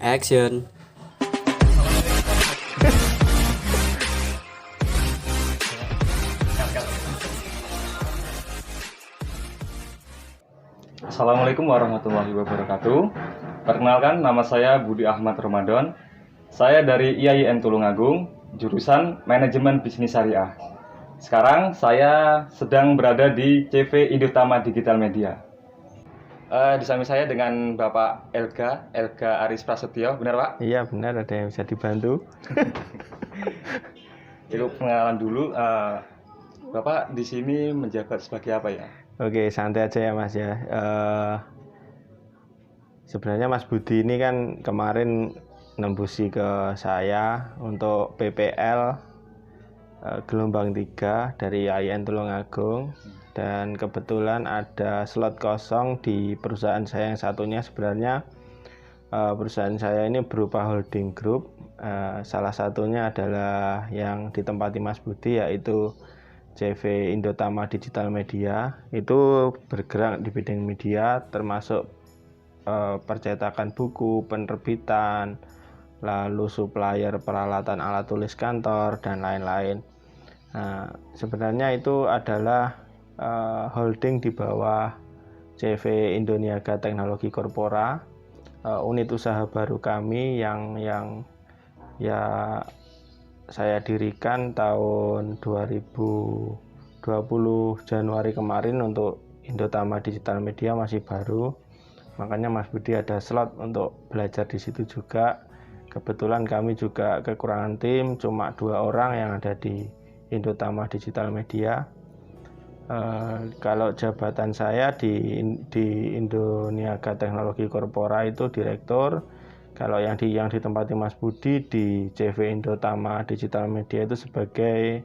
Action. Assalamualaikum warahmatullahi wabarakatuh. Perkenalkan, nama saya Budi Ahmad Ramadan. Saya dari IAIN Tulungagung, jurusan Manajemen Bisnis Syariah. Sekarang saya sedang berada di CV Indotama Digital Media. Di samping saya dengan Bapak Elga Aris Prasetyo, benar Pak? Iya benar, ada yang bisa dibantu. Itu pengenalan dulu. Bapak di sini menjabat sebagai apa ya? Oke, santai aja ya Mas ya. Sebenarnya Mas Budi ini kan kemarin nembusi ke saya untuk PPL gelombang 3 dari IAIN Tulungagung, dan kebetulan ada slot kosong di perusahaan saya yang satunya. Sebenarnya perusahaan saya ini berupa holding group. Salah satunya adalah yang ditempati Mas Budi, yaitu CV Indotama Digital Media. Itu bergerak di bidang media, termasuk percetakan buku, penerbitan, lalu supplier peralatan alat tulis kantor, dan lain-lain. Nah, sebenarnya itu adalah holding di bawah CV Indoniaga Teknologi Corpora, unit usaha baru kami yang ya saya dirikan tahun 2020 Januari kemarin. Untuk Indotama Digital Media masih baru, makanya Mas Budi ada slot untuk belajar di situ juga. Kebetulan kami juga kekurangan tim, cuma 2 orang yang ada di Indotama Digital Media. Kalau jabatan saya di Indoniaga Teknologi Corpora itu direktur. Kalau yang ditempati Mas Budi di CV Indotama Digital Media itu sebagai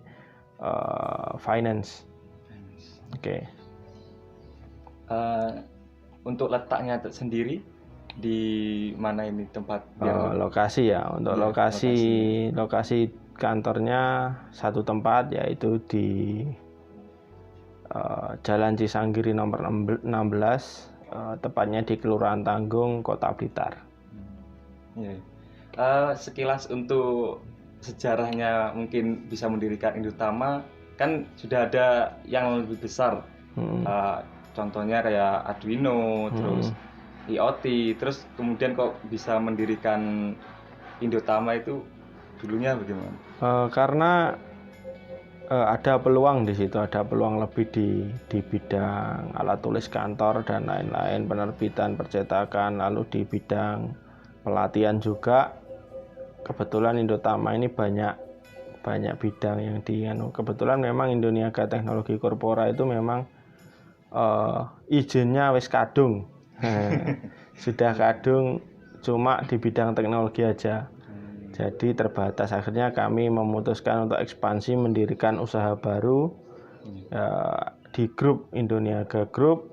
finance. Oke. Untuk letaknya sendiri di mana ini tempat? Lokasi ya. Untuk Ya, lokasi kantornya satu tempat, yaitu di Jalan Cisanggiri nomor 16, tepatnya di Kelurahan Tanggung, Kota Blitar. Ya. Sekilas untuk sejarahnya mungkin bisa mendirikan Indotama, kan sudah ada yang lebih besar. Contohnya kayak Arduino, terus IoT, terus kemudian kok bisa mendirikan Indotama itu dulunya bagaimana? Karena ada peluang di situ, ada peluang lebih di bidang alat tulis kantor dan lain-lain, penerbitan, percetakan, lalu di bidang pelatihan juga. Kebetulan Indotama ini banyak bidang yang kebetulan memang Indoniaga Teknologi Corpora itu memang izinnya wis kadung. Sudah kadung, cuma di bidang teknologi aja. Jadi terbatas. Akhirnya kami memutuskan untuk ekspansi, mendirikan usaha baru di grup Indoniaga Group,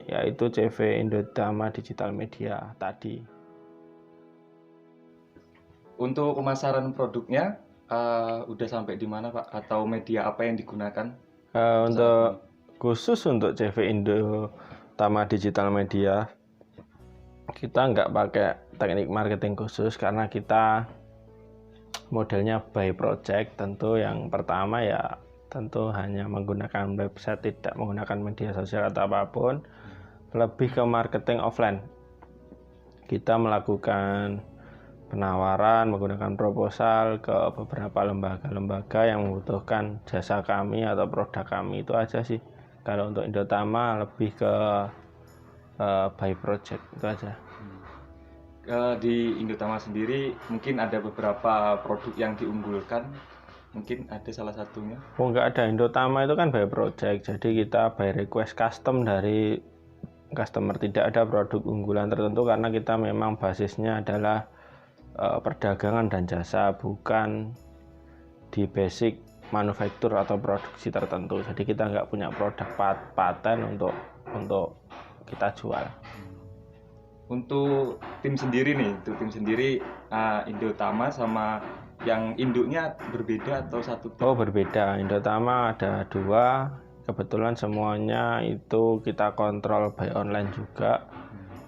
yaitu CV Indotama Digital Media tadi. Untuk pemasaran produknya udah sampai di mana Pak? Atau media apa yang digunakan? Khusus untuk CV Indotama Digital Media, kita nggak pakai teknik marketing khusus karena kita modelnya by project. Tentu yang pertama ya tentu hanya menggunakan website, tidak menggunakan media sosial atau apapun. Lebih ke marketing offline. Kita melakukan penawaran, menggunakan proposal ke beberapa lembaga-lembaga yang membutuhkan jasa kami atau produk kami. Itu aja sih. Kalau untuk Indotama lebih ke by project, itu aja. Di Indotama sendiri mungkin ada beberapa produk yang diunggulkan, mungkin ada salah satunya? Oh, nggak ada. Indotama itu kan by project, jadi kita by request custom dari customer. Tidak ada produk unggulan tertentu karena kita memang basisnya adalah perdagangan dan jasa, bukan di basic manufaktur atau produksi tertentu. Jadi kita nggak punya produk paten untuk kita jual. Untuk tim sendiri nih, Indotama sama yang induknya berbeda atau satu? Oh, berbeda. Indotama ada 2. Kebetulan semuanya itu kita kontrol by online juga.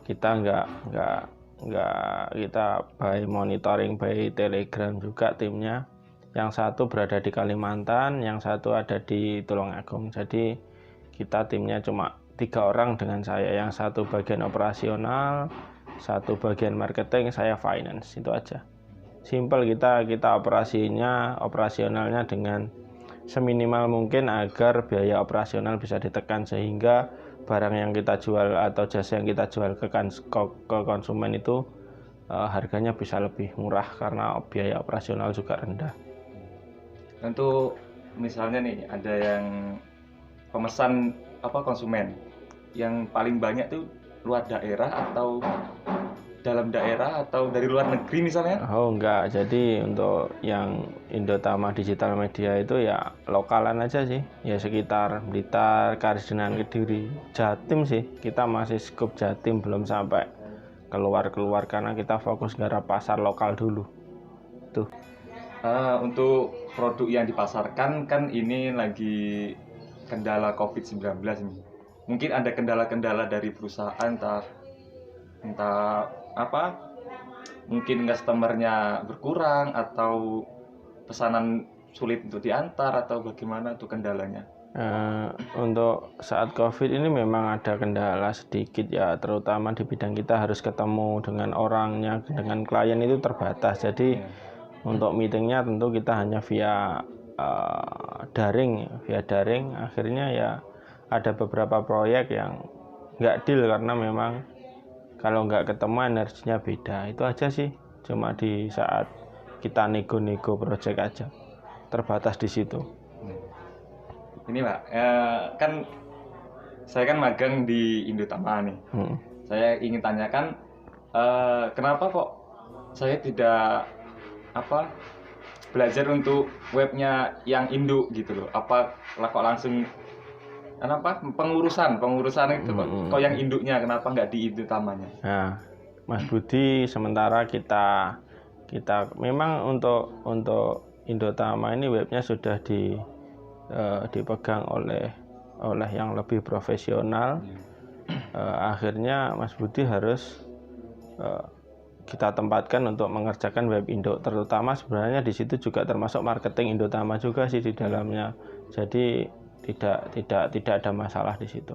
Kita nggak kita by monitoring by Telegram juga timnya. Yang satu berada di Kalimantan, yang satu ada di Tulungagung. Jadi kita timnya cuma 3 orang dengan saya. Yang satu bagian operasional, satu bagian marketing, saya finance. Itu aja. Simple, kita operasionalnya dengan seminimal mungkin agar biaya operasional bisa ditekan, sehingga barang yang kita jual atau jasa yang kita jual ke konsumen itu harganya bisa lebih murah karena biaya operasional juga rendah. Untuk misalnya nih ada yang pemesan konsumen yang paling banyak tuh luar daerah atau dalam daerah atau dari luar negeri misalnya? Oh enggak, jadi untuk yang Indotama Digital Media itu ya lokalan aja sih, ya sekitar Blitar, Karesidenan, Kediri, Jatim sih. Kita masih skup Jatim, belum sampai keluar karena kita fokus garap pasar lokal dulu. Tuh. Untuk produk yang dipasarkan kan ini lagi kendala COVID-19 nih. Mungkin ada kendala-kendala dari perusahaan entah apa, mungkin customernya berkurang atau pesanan sulit untuk diantar atau bagaimana tuh kendalanya? Untuk saat COVID ini memang ada kendala sedikit ya, terutama di bidang kita harus ketemu dengan orangnya, dengan klien itu terbatas. Jadi untuk meetingnya tentu kita hanya via daring. Akhirnya ya ada beberapa proyek yang nggak deal karena memang kalau nggak ketemu energinya beda. Itu aja sih, cuma di saat kita nego-nego project aja, terbatas di situ. Ini Pak, kan saya kan magang di Indotama nih. Saya ingin tanyakan kenapa kok saya tidak belajar untuk webnya yang Indo gitu loh? Apa kok langsung pengurusan itu kok yang induknya kenapa nggak di Indotamanya? Nah, Mas Budi, sementara kita memang untuk Indotama ini webnya sudah dipegang oleh yang lebih profesional. Akhirnya Mas Budi harus kita tempatkan untuk mengerjakan web Indo, terutama sebenarnya di situ juga termasuk marketing Indotama juga sih di dalamnya. Jadi tidak ada masalah di situ.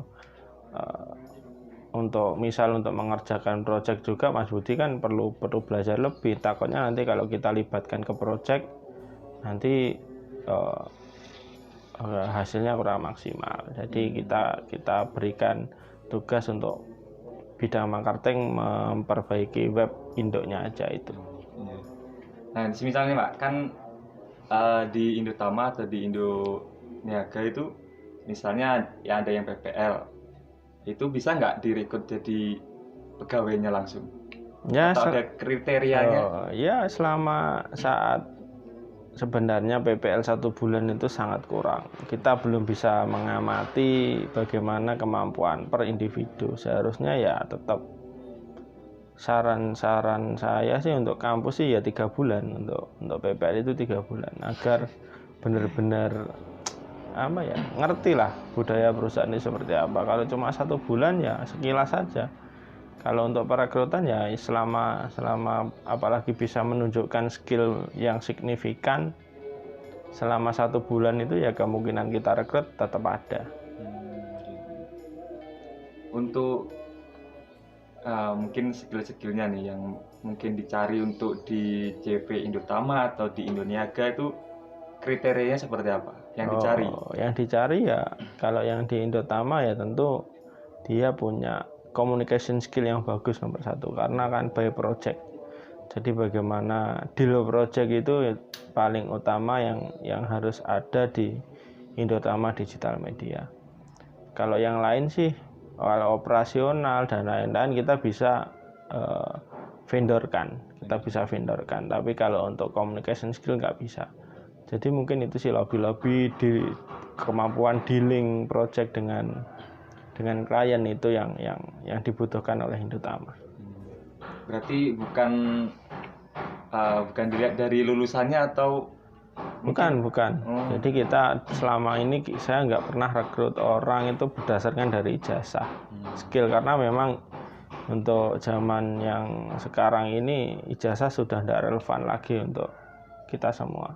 Untuk mengerjakan project juga Mas Budi kan perlu belajar lebih. Takutnya nanti kalau kita libatkan ke project nanti hasilnya kurang maksimal. Jadi kita berikan tugas untuk bidang marketing memperbaiki web Indonya aja itu. Nah, misalnya Pak, kan di Indotama atau di Indoniaga itu misalnya ya ada yang PPL, itu bisa nggak direkrut jadi pegawainya langsung? Ya, atau ada kriterianya? Ya selama saat sebenarnya PPL 1 bulan itu sangat kurang. Kita belum bisa mengamati bagaimana kemampuan per individu. Seharusnya ya tetap saran saya sih untuk kampus sih ya 3 bulan, untuk PPL itu 3 bulan agar benar-benar ngerti lah budaya perusahaan ini seperti apa. Kalau cuma 1 bulan ya sekilas saja. Kalau untuk perekrutan ya selama apalagi bisa menunjukkan skill yang signifikan selama 1 bulan itu ya kemungkinan kita rekrut tetap ada. Untuk mungkin skill-skillnya nih yang mungkin dicari untuk di CV Indotama atau di Indoniaga itu kriterianya seperti apa yang dicari? Yang dicari ya kalau yang di Indotama ya tentu dia punya communication skill yang bagus nomor 1, karena kan by project. Jadi bagaimana deal project itu paling utama yang harus ada di Indotama Digital Media. Kalau yang lain sih kalau operasional dan lain-lain kita bisa vendorkan, tapi kalau untuk communication skill nggak bisa. Jadi mungkin itu sih lebih di kemampuan dealing project dengan klien itu yang dibutuhkan oleh Indotama. Berarti bukan dilihat dari lulusannya atau bukan. Jadi kita selama ini saya nggak pernah rekrut orang itu berdasarkan dari ijazah, skill, karena memang Untuk zaman yang sekarang ini ijazah sudah tidak relevan lagi untuk kita semua.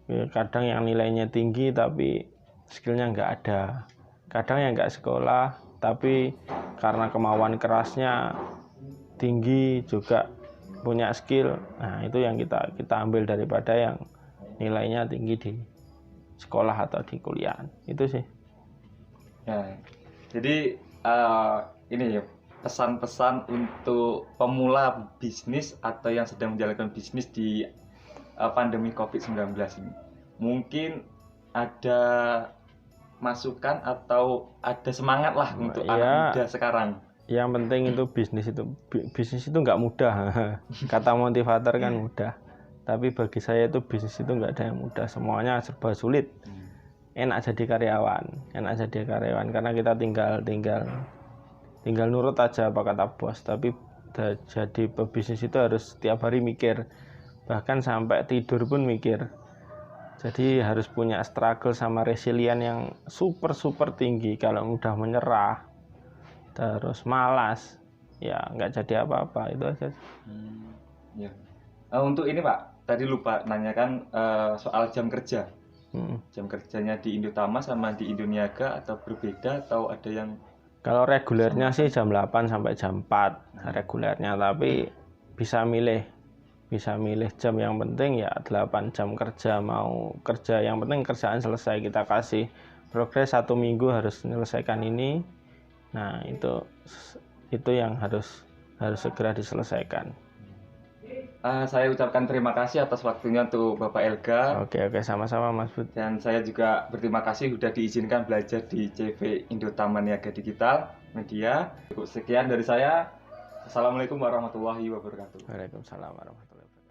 Ya, kadang yang nilainya tinggi tapi skillnya nggak ada. Kadang yang nggak sekolah tapi karena kemauan kerasnya tinggi juga punya skill. Nah itu yang kita ambil daripada yang nilainya tinggi di sekolah atau di kuliah. Itu sih. Ya, jadi ini ya pesan-pesan untuk pemula bisnis atau yang sedang menjalankan bisnis di pandemi COVID-19 ini. Mungkin ada masukan atau ada semangat lah untuk anak muda sekarang. Yang penting itu bisnis itu nggak mudah. Kata motivator kan mudah. Tapi bagi saya itu bisnis itu nggak ada yang mudah. Semuanya serba sulit. Enak jadi karyawan karena kita tinggal nurut aja apa kata bos. Tapi jadi pebisnis itu harus setiap hari mikir, bahkan sampai tidur pun mikir. Jadi harus punya struggle sama resilient yang super tinggi. Kalau udah menyerah terus malas ya nggak jadi apa-apa. Itu aja. Ya. Untuk ini Pak, tadi lupa nanyakan soal jam kerja. Jam kerjanya di Indotama sama di Indoniaga atau berbeda atau ada yang? Kalau regulernya sih jam 8 sampai jam 4 regulernya, tapi bisa milih jam. Yang penting ya 8 jam kerja, mau kerja yang penting kerjaan selesai, kita kasih progres 1 minggu harus menyelesaikan ini. Nah itu yang harus segera diselesaikan. Saya ucapkan terima kasih atas waktunya untuk Bapak Elga. Oke, sama-sama Mas Bud. Dan saya juga berterima kasih sudah diizinkan belajar di CV Indotama Niaga Digital Media. Sekian dari saya. Assalamualaikum warahmatullahi wabarakatuh. Waalaikumsalam warahmatullahi wabarakatuh.